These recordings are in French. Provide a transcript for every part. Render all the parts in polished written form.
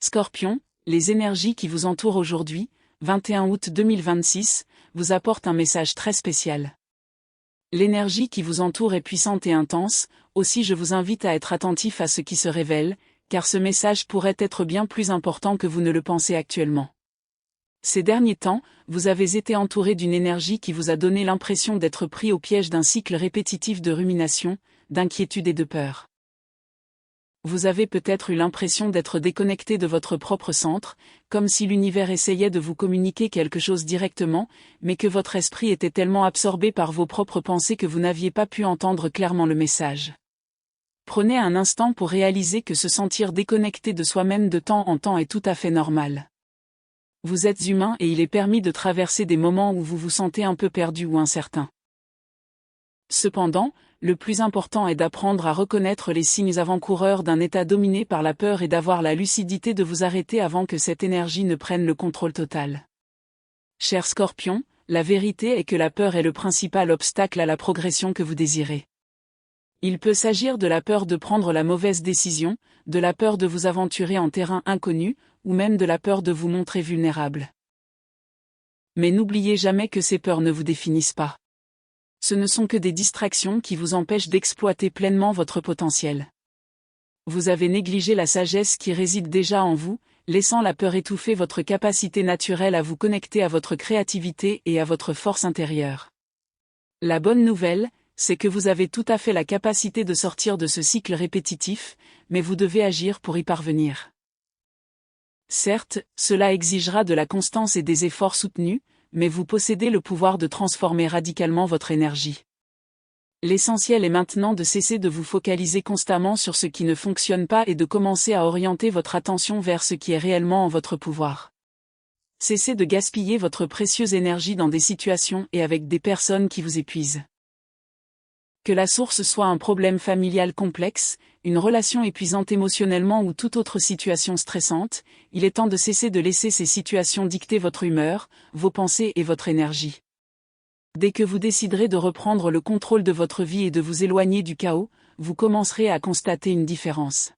Scorpion, les énergies qui vous entourent aujourd'hui, 21 août 2026, vous apportent un message très spécial. L'énergie qui vous entoure est puissante et intense, aussi je vous invite à être attentif à ce qui se révèle, car ce message pourrait être bien plus important que vous ne le pensez actuellement. Ces derniers temps, vous avez été entouré d'une énergie qui vous a donné l'impression d'être pris au piège d'un cycle répétitif de rumination, d'inquiétude et de peur. Vous avez peut-être eu l'impression d'être déconnecté de votre propre centre, comme si l'univers essayait de vous communiquer quelque chose directement, mais que votre esprit était tellement absorbé par vos propres pensées que vous n'aviez pas pu entendre clairement le message. Prenez un instant pour réaliser que se sentir déconnecté de soi-même de temps en temps est tout à fait normal. Vous êtes humain et il est permis de traverser des moments où vous vous sentez un peu perdu ou incertain. Cependant, le plus important est d'apprendre à reconnaître les signes avant-coureurs d'un état dominé par la peur et d'avoir la lucidité de vous arrêter avant que cette énergie ne prenne le contrôle total. Cher Scorpion, la vérité est que la peur est le principal obstacle à la progression que vous désirez. Il peut s'agir de la peur de prendre la mauvaise décision, de la peur de vous aventurer en terrain inconnu, ou même de la peur de vous montrer vulnérable. Mais n'oubliez jamais que ces peurs ne vous définissent pas. Ce ne sont que des distractions qui vous empêchent d'exploiter pleinement votre potentiel. Vous avez négligé la sagesse qui réside déjà en vous, laissant la peur étouffer votre capacité naturelle à vous connecter à votre créativité et à votre force intérieure. La bonne nouvelle, c'est que vous avez tout à fait la capacité de sortir de ce cycle répétitif, mais vous devez agir pour y parvenir. Certes, cela exigera de la constance et des efforts soutenus, mais vous possédez le pouvoir de transformer radicalement votre énergie. L'essentiel est maintenant de cesser de vous focaliser constamment sur ce qui ne fonctionne pas et de commencer à orienter votre attention vers ce qui est réellement en votre pouvoir. Cessez de gaspiller votre précieuse énergie dans des situations et avec des personnes qui vous épuisent. Que la source soit un problème familial complexe, une relation épuisante émotionnellement ou toute autre situation stressante, il est temps de cesser de laisser ces situations dicter votre humeur, vos pensées et votre énergie. Dès que vous déciderez de reprendre le contrôle de votre vie et de vous éloigner du chaos, vous commencerez à constater une différence.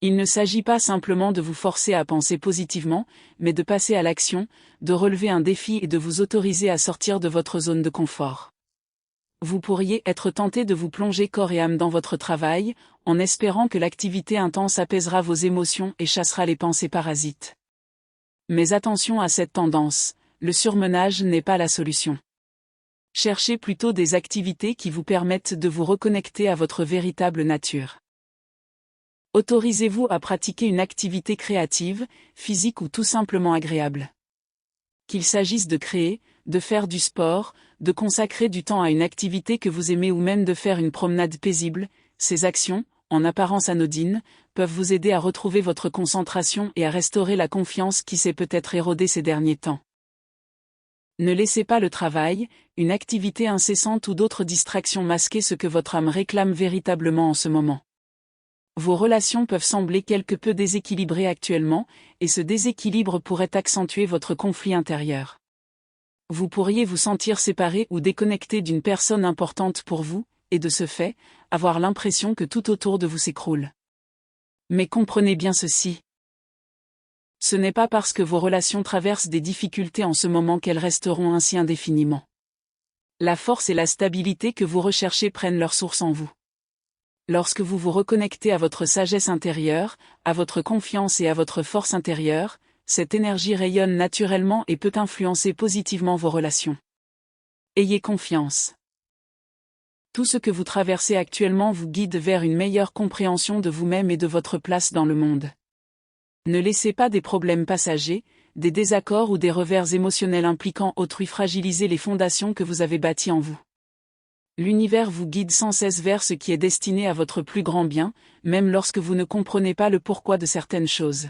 Il ne s'agit pas simplement de vous forcer à penser positivement, mais de passer à l'action, de relever un défi et de vous autoriser à sortir de votre zone de confort. Vous pourriez être tenté de vous plonger corps et âme dans votre travail, en espérant que l'activité intense apaisera vos émotions et chassera les pensées parasites. Mais attention à cette tendance, le surmenage n'est pas la solution. Cherchez plutôt des activités qui vous permettent de vous reconnecter à votre véritable nature. Autorisez-vous à pratiquer une activité créative, physique ou tout simplement agréable. Qu'il s'agisse de créer, de faire du sport, de consacrer du temps à une activité que vous aimez ou même de faire une promenade paisible, ces actions, en apparence anodines, peuvent vous aider à retrouver votre concentration et à restaurer la confiance qui s'est peut-être érodée ces derniers temps. Ne laissez pas le travail, une activité incessante ou d'autres distractions masquer ce que votre âme réclame véritablement en ce moment. Vos relations peuvent sembler quelque peu déséquilibrées actuellement, et ce déséquilibre pourrait accentuer votre conflit intérieur. Vous pourriez vous sentir séparé ou déconnecté d'une personne importante pour vous, et de ce fait, avoir l'impression que tout autour de vous s'écroule. Mais comprenez bien ceci. Ce n'est pas parce que vos relations traversent des difficultés en ce moment qu'elles resteront ainsi indéfiniment. La force et la stabilité que vous recherchez prennent leur source en vous. Lorsque vous vous reconnectez à votre sagesse intérieure, à votre confiance et à votre force intérieure, cette énergie rayonne naturellement et peut influencer positivement vos relations. Ayez confiance. Tout ce que vous traversez actuellement vous guide vers une meilleure compréhension de vous-même et de votre place dans le monde. Ne laissez pas des problèmes passagers, des désaccords ou des revers émotionnels impliquant autrui fragiliser les fondations que vous avez bâties en vous. L'univers vous guide sans cesse vers ce qui est destiné à votre plus grand bien, même lorsque vous ne comprenez pas le pourquoi de certaines choses.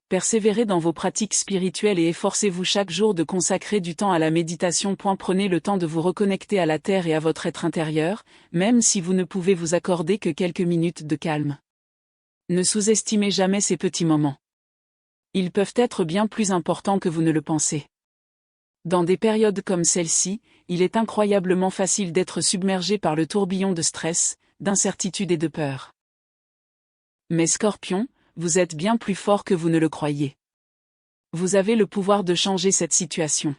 Persévérez dans vos pratiques spirituelles et efforcez-vous chaque jour de consacrer du temps à la méditation. Prenez le temps de vous reconnecter à la terre et à votre être intérieur, même si vous ne pouvez vous accorder que quelques minutes de calme. Ne sous-estimez jamais ces petits moments. Ils peuvent être bien plus importants que vous ne le pensez. Dans des périodes comme celle-ci, il est incroyablement facile d'être submergé par le tourbillon de stress, d'incertitude et de peur. Mais Scorpion, vous êtes bien plus fort que vous ne le croyez. Vous avez le pouvoir de changer cette situation.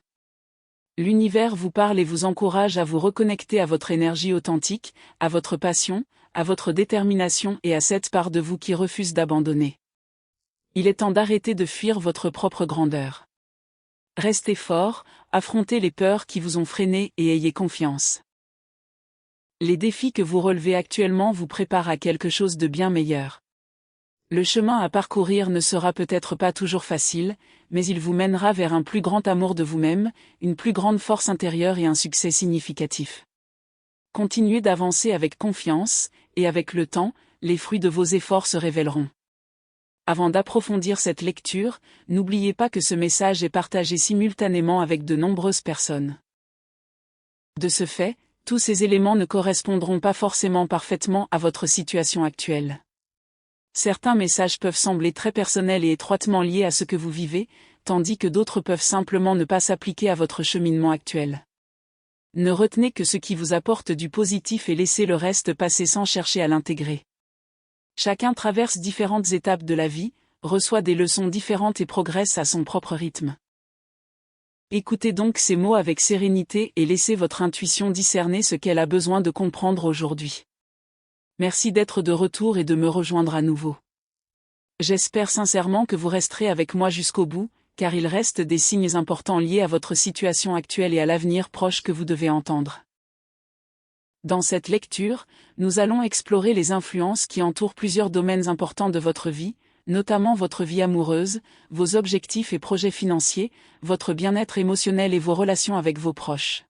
L'univers vous parle et vous encourage à vous reconnecter à votre énergie authentique, à votre passion, à votre détermination et à cette part de vous qui refuse d'abandonner. Il est temps d'arrêter de fuir votre propre grandeur. Restez fort, affrontez les peurs qui vous ont freiné et ayez confiance. Les défis que vous relevez actuellement vous préparent à quelque chose de bien meilleur. Le chemin à parcourir ne sera peut-être pas toujours facile, mais il vous mènera vers un plus grand amour de vous-même, une plus grande force intérieure et un succès significatif. Continuez d'avancer avec confiance, et avec le temps, les fruits de vos efforts se révéleront. Avant d'approfondir cette lecture, n'oubliez pas que ce message est partagé simultanément avec de nombreuses personnes. De ce fait, tous ces éléments ne correspondront pas forcément parfaitement à votre situation actuelle. Certains messages peuvent sembler très personnels et étroitement liés à ce que vous vivez, tandis que d'autres peuvent simplement ne pas s'appliquer à votre cheminement actuel. Ne retenez que ce qui vous apporte du positif et laissez le reste passer sans chercher à l'intégrer. Chacun traverse différentes étapes de la vie, reçoit des leçons différentes et progresse à son propre rythme. Écoutez donc ces mots avec sérénité et laissez votre intuition discerner ce qu'elle a besoin de comprendre aujourd'hui. Merci d'être de retour et de me rejoindre à nouveau. J'espère sincèrement que vous resterez avec moi jusqu'au bout, car il reste des signes importants liés à votre situation actuelle et à l'avenir proche que vous devez entendre. Dans cette lecture, nous allons explorer les influences qui entourent plusieurs domaines importants de votre vie, notamment votre vie amoureuse, vos objectifs et projets financiers, votre bien-être émotionnel et vos relations avec vos proches.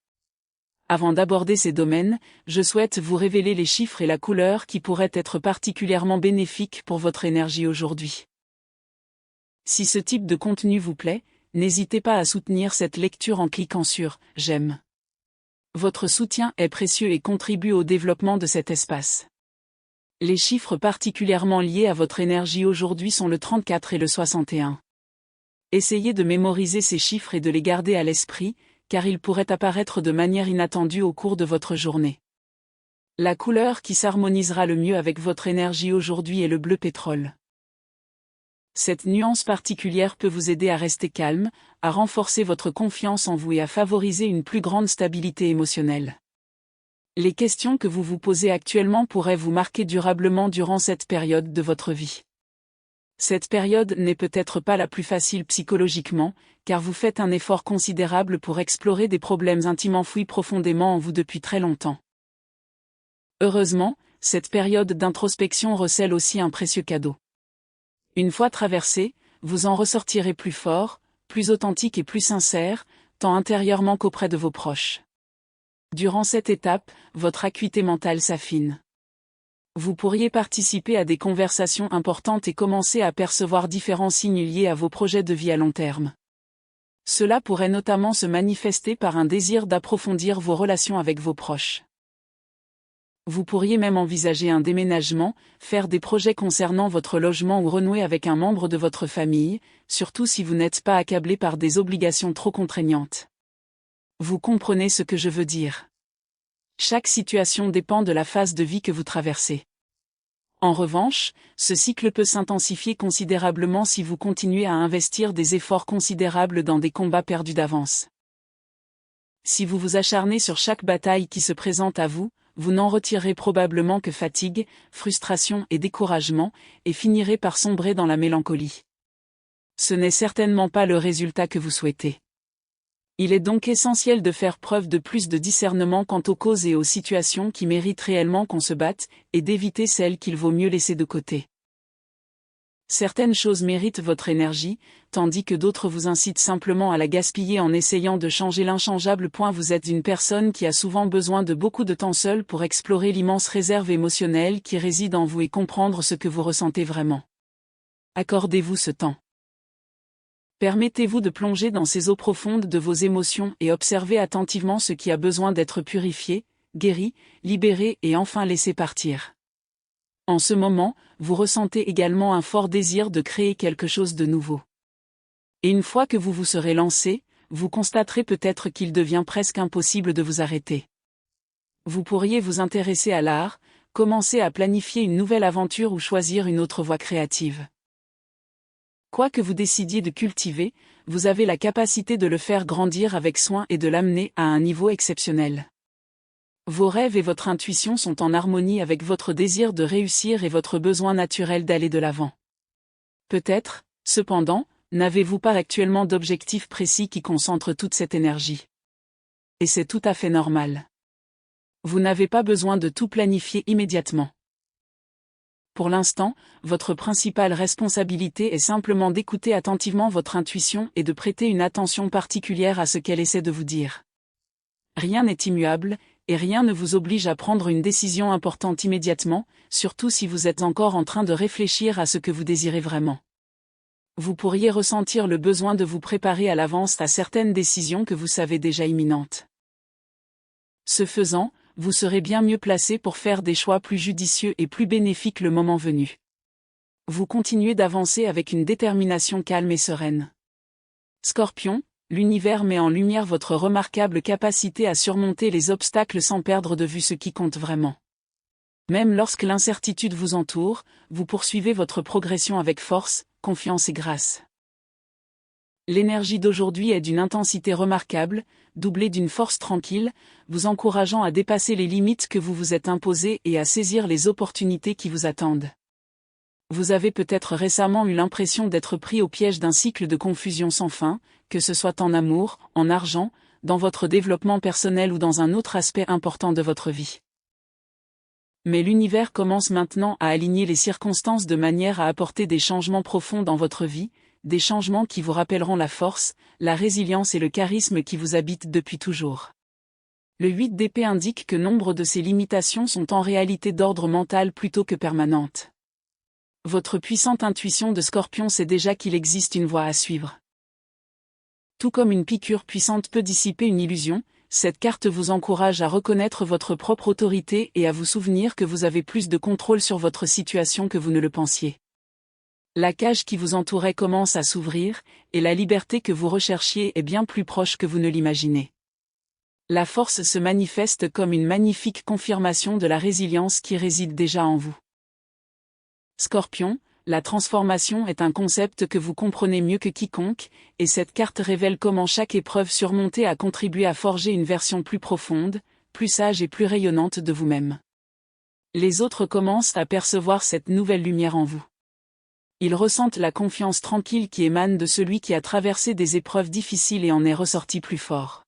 Avant d'aborder ces domaines, je souhaite vous révéler les chiffres et la couleur qui pourraient être particulièrement bénéfiques pour votre énergie aujourd'hui. Si ce type de contenu vous plaît, n'hésitez pas à soutenir cette lecture en cliquant sur « J'aime ». Votre soutien est précieux et contribue au développement de cet espace. Les chiffres particulièrement liés à votre énergie aujourd'hui sont le 34 et le 61. Essayez de mémoriser ces chiffres et de les garder à l'esprit, car ils pourraient apparaître de manière inattendue au cours de votre journée. La couleur qui s'harmonisera le mieux avec votre énergie aujourd'hui est le bleu pétrole. Cette nuance particulière peut vous aider à rester calme, à renforcer votre confiance en vous et à favoriser une plus grande stabilité émotionnelle. Les questions que vous vous posez actuellement pourraient vous marquer durablement durant cette période de votre vie. Cette période n'est peut-être pas la plus facile psychologiquement, car vous faites un effort considérable pour explorer des problèmes intimes enfouis profondément en vous depuis très longtemps. Heureusement, cette période d'introspection recèle aussi un précieux cadeau. Une fois traversée, vous en ressortirez plus fort, plus authentique et plus sincère, tant intérieurement qu'auprès de vos proches. Durant cette étape, votre acuité mentale s'affine. Vous pourriez participer à des conversations importantes et commencer à percevoir différents signes liés à vos projets de vie à long terme. Cela pourrait notamment se manifester par un désir d'approfondir vos relations avec vos proches. Vous pourriez même envisager un déménagement, faire des projets concernant votre logement ou renouer avec un membre de votre famille, surtout si vous n'êtes pas accablé par des obligations trop contraignantes. Vous comprenez ce que je veux dire. Chaque situation dépend de la phase de vie que vous traversez. En revanche, ce cycle peut s'intensifier considérablement si vous continuez à investir des efforts considérables dans des combats perdus d'avance. Si vous vous acharnez sur chaque bataille qui se présente à vous, vous n'en retirerez probablement que fatigue, frustration et découragement, et finirez par sombrer dans la mélancolie. Ce n'est certainement pas le résultat que vous souhaitez. Il est donc essentiel de faire preuve de plus de discernement quant aux causes et aux situations qui méritent réellement qu'on se batte, et d'éviter celles qu'il vaut mieux laisser de côté. Certaines choses méritent votre énergie, tandis que d'autres vous incitent simplement à la gaspiller en essayant de changer l'inchangeable. Vous êtes une personne qui a souvent besoin de beaucoup de temps seule pour explorer l'immense réserve émotionnelle qui réside en vous et comprendre ce que vous ressentez vraiment. Accordez-vous ce temps. Permettez-vous de plonger dans ces eaux profondes de vos émotions et observez attentivement ce qui a besoin d'être purifié, guéri, libéré et enfin laissé partir. En ce moment, vous ressentez également un fort désir de créer quelque chose de nouveau. Et une fois que vous vous serez lancé, vous constaterez peut-être qu'il devient presque impossible de vous arrêter. Vous pourriez vous intéresser à l'art, commencer à planifier une nouvelle aventure ou choisir une autre voie créative. Quoi que vous décidiez de cultiver, vous avez la capacité de le faire grandir avec soin et de l'amener à un niveau exceptionnel. Vos rêves et votre intuition sont en harmonie avec votre désir de réussir et votre besoin naturel d'aller de l'avant. Peut-être, cependant, n'avez-vous pas actuellement d'objectif précis qui concentre toute cette énergie. Et c'est tout à fait normal. Vous n'avez pas besoin de tout planifier immédiatement. Pour l'instant, votre principale responsabilité est simplement d'écouter attentivement votre intuition et de prêter une attention particulière à ce qu'elle essaie de vous dire. Rien n'est immuable, et rien ne vous oblige à prendre une décision importante immédiatement, surtout si vous êtes encore en train de réfléchir à ce que vous désirez vraiment. Vous pourriez ressentir le besoin de vous préparer à l'avance à certaines décisions que vous savez déjà imminentes. Ce faisant, vous serez bien mieux placé pour faire des choix plus judicieux et plus bénéfiques le moment venu. Vous continuez d'avancer avec une détermination calme et sereine. Scorpion, l'univers met en lumière votre remarquable capacité à surmonter les obstacles sans perdre de vue ce qui compte vraiment. Même lorsque l'incertitude vous entoure, vous poursuivez votre progression avec force, confiance et grâce. L'énergie d'aujourd'hui est d'une intensité remarquable, doublée d'une force tranquille, vous encourageant à dépasser les limites que vous vous êtes imposées et à saisir les opportunités qui vous attendent. Vous avez peut-être récemment eu l'impression d'être pris au piège d'un cycle de confusion sans fin, que ce soit en amour, en argent, dans votre développement personnel ou dans un autre aspect important de votre vie. Mais l'univers commence maintenant à aligner les circonstances de manière à apporter des changements profonds dans votre vie, des changements qui vous rappelleront la force, la résilience et le charisme qui vous habitent depuis toujours. Le 8 d'épée indique que nombre de ces limitations sont en réalité d'ordre mental plutôt que permanentes. Votre puissante intuition de Scorpion sait déjà qu'il existe une voie à suivre. Tout comme une piqûre puissante peut dissiper une illusion, cette carte vous encourage à reconnaître votre propre autorité et à vous souvenir que vous avez plus de contrôle sur votre situation que vous ne le pensiez. La cage qui vous entourait commence à s'ouvrir, et la liberté que vous recherchiez est bien plus proche que vous ne l'imaginez. La force se manifeste comme une magnifique confirmation de la résilience qui réside déjà en vous. Scorpion, la transformation est un concept que vous comprenez mieux que quiconque, et cette carte révèle comment chaque épreuve surmontée a contribué à forger une version plus profonde, plus sage et plus rayonnante de vous-même. Les autres commencent à percevoir cette nouvelle lumière en vous. Ils ressentent la confiance tranquille qui émane de celui qui a traversé des épreuves difficiles et en est ressorti plus fort.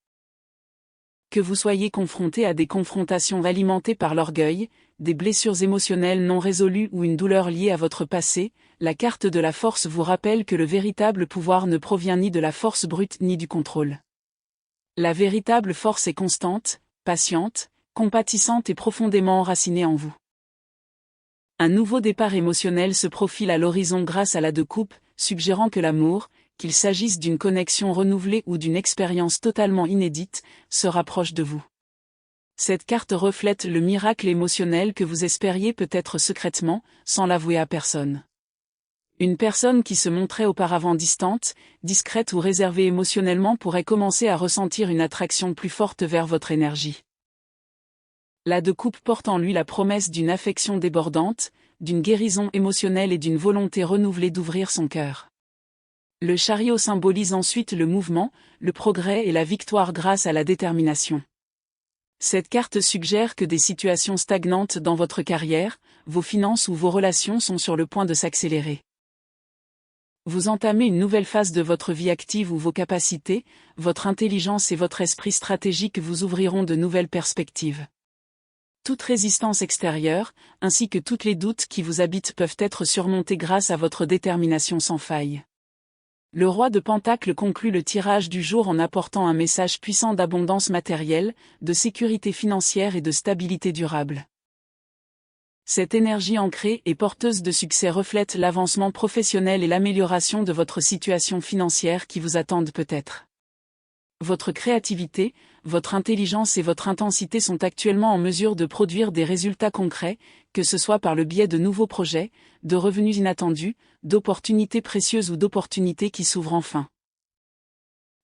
Que vous soyez confronté à des confrontations alimentées par l'orgueil, des blessures émotionnelles non résolues ou une douleur liée à votre passé, la carte de la force vous rappelle que le véritable pouvoir ne provient ni de la force brute ni du contrôle. La véritable force est constante, patiente, compatissante et profondément enracinée en vous. Un nouveau départ émotionnel se profile à l'horizon grâce à la de coupe, suggérant que l'amour, qu'il s'agisse d'une connexion renouvelée ou d'une expérience totalement inédite, se rapproche de vous. Cette carte reflète le miracle émotionnel que vous espériez peut-être secrètement, sans l'avouer à personne. Une personne qui se montrait auparavant distante, discrète ou réservée émotionnellement pourrait commencer à ressentir une attraction plus forte vers votre énergie. La de coupe porte en lui la promesse d'une affection débordante, d'une guérison émotionnelle et d'une volonté renouvelée d'ouvrir son cœur. Le chariot symbolise ensuite le mouvement, le progrès et la victoire grâce à la détermination. Cette carte suggère que des situations stagnantes dans votre carrière, vos finances ou vos relations sont sur le point de s'accélérer. Vous entamez une nouvelle phase de votre vie active où vos capacités, votre intelligence et votre esprit stratégique vous ouvriront de nouvelles perspectives. Toute résistance extérieure, ainsi que tous les doutes qui vous habitent peuvent être surmontés grâce à votre détermination sans faille. Le roi de Pentacles conclut le tirage du jour en apportant un message puissant d'abondance matérielle, de sécurité financière et de stabilité durable. Cette énergie ancrée et porteuse de succès reflète l'avancement professionnel et l'amélioration de votre situation financière qui vous attendent peut-être. Votre créativité, votre intelligence et votre intensité sont actuellement en mesure de produire des résultats concrets, que ce soit par le biais de nouveaux projets, de revenus inattendus, d'opportunités précieuses ou d'opportunités qui s'ouvrent enfin.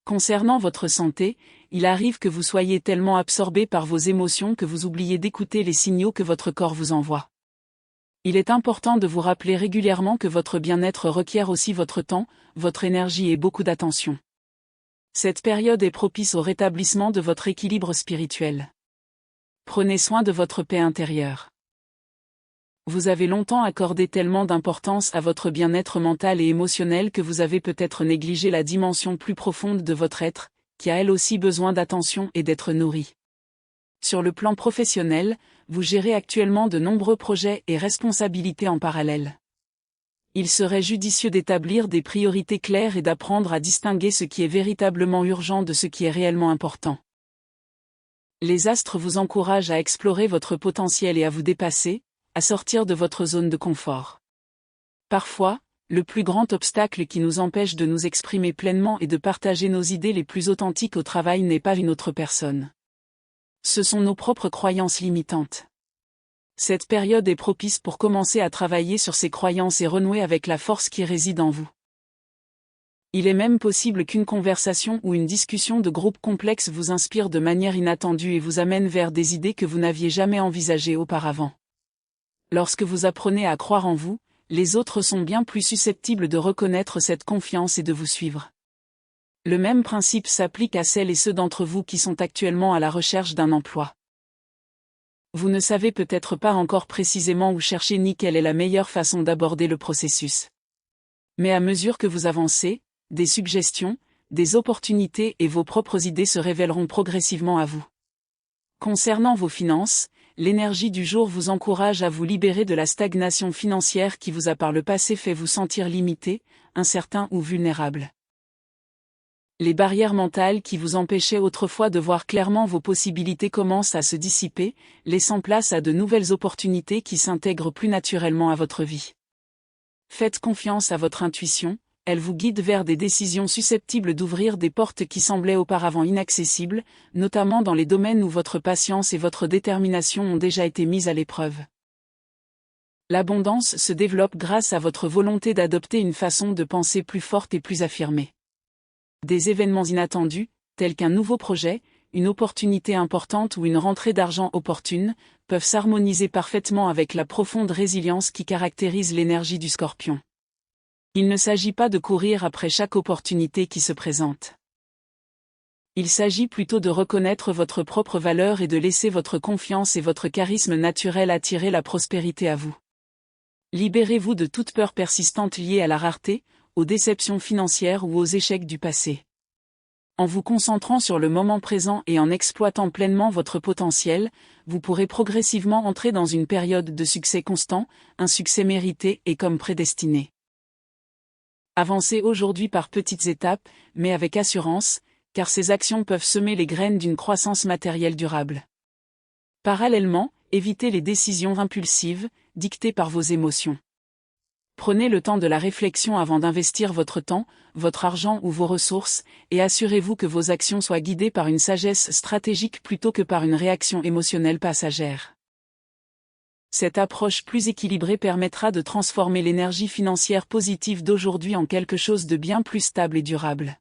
Concernant votre santé, il arrive que vous soyez tellement absorbé par vos émotions que vous oubliez d'écouter les signaux que votre corps vous envoie. Il est important de vous rappeler régulièrement que votre bien-être requiert aussi votre temps, votre énergie et beaucoup d'attention. Cette période est propice au rétablissement de votre équilibre spirituel. Prenez soin de votre paix intérieure. Vous avez longtemps accordé tellement d'importance à votre bien-être mental et émotionnel que vous avez peut-être négligé la dimension plus profonde de votre être, qui a elle aussi besoin d'attention et d'être nourrie. Sur le plan professionnel, vous gérez actuellement de nombreux projets et responsabilités en parallèle. Il serait judicieux d'établir des priorités claires et d'apprendre à distinguer ce qui est véritablement urgent de ce qui est réellement important. Les astres vous encouragent à explorer votre potentiel et à vous dépasser, à sortir de votre zone de confort. Parfois, le plus grand obstacle qui nous empêche de nous exprimer pleinement et de partager nos idées les plus authentiques au travail n'est pas une autre personne. Ce sont nos propres croyances limitantes. Cette période est propice pour commencer à travailler sur ces croyances et renouer avec la force qui réside en vous. Il est même possible qu'une conversation ou une discussion de groupe complexe vous inspire de manière inattendue et vous amène vers des idées que vous n'aviez jamais envisagées auparavant. Lorsque vous apprenez à croire en vous, les autres sont bien plus susceptibles de reconnaître cette confiance et de vous suivre. Le même principe s'applique à celles et ceux d'entre vous qui sont actuellement à la recherche d'un emploi. Vous ne savez peut-être pas encore précisément où chercher ni quelle est la meilleure façon d'aborder le processus. Mais à mesure que vous avancez, des suggestions, des opportunités et vos propres idées se révéleront progressivement à vous. Concernant vos finances, l'énergie du jour vous encourage à vous libérer de la stagnation financière qui vous a par le passé fait vous sentir limité, incertain ou vulnérable. Les barrières mentales qui vous empêchaient autrefois de voir clairement vos possibilités commencent à se dissiper, laissant place à de nouvelles opportunités qui s'intègrent plus naturellement à votre vie. Faites confiance à votre intuition, elle vous guide vers des décisions susceptibles d'ouvrir des portes qui semblaient auparavant inaccessibles, notamment dans les domaines où votre patience et votre détermination ont déjà été mises à l'épreuve. L'abondance se développe grâce à votre volonté d'adopter une façon de penser plus forte et plus affirmée. Des événements inattendus, tels qu'un nouveau projet, une opportunité importante ou une rentrée d'argent opportune, peuvent s'harmoniser parfaitement avec la profonde résilience qui caractérise l'énergie du Scorpion. Il ne s'agit pas de courir après chaque opportunité qui se présente. Il s'agit plutôt de reconnaître votre propre valeur et de laisser votre confiance et votre charisme naturel attirer la prospérité à vous. Libérez-vous de toute peur persistante liée à la rareté, aux déceptions financières ou aux échecs du passé. En vous concentrant sur le moment présent et en exploitant pleinement votre potentiel, vous pourrez progressivement entrer dans une période de succès constant, un succès mérité et comme prédestiné. Avancez aujourd'hui par petites étapes, mais avec assurance, car ces actions peuvent semer les graines d'une croissance matérielle durable. Parallèlement, évitez les décisions impulsives, dictées par vos émotions. Prenez le temps de la réflexion avant d'investir votre temps, votre argent ou vos ressources, et assurez-vous que vos actions soient guidées par une sagesse stratégique plutôt que par une réaction émotionnelle passagère. Cette approche plus équilibrée permettra de transformer l'énergie financière positive d'aujourd'hui en quelque chose de bien plus stable et durable.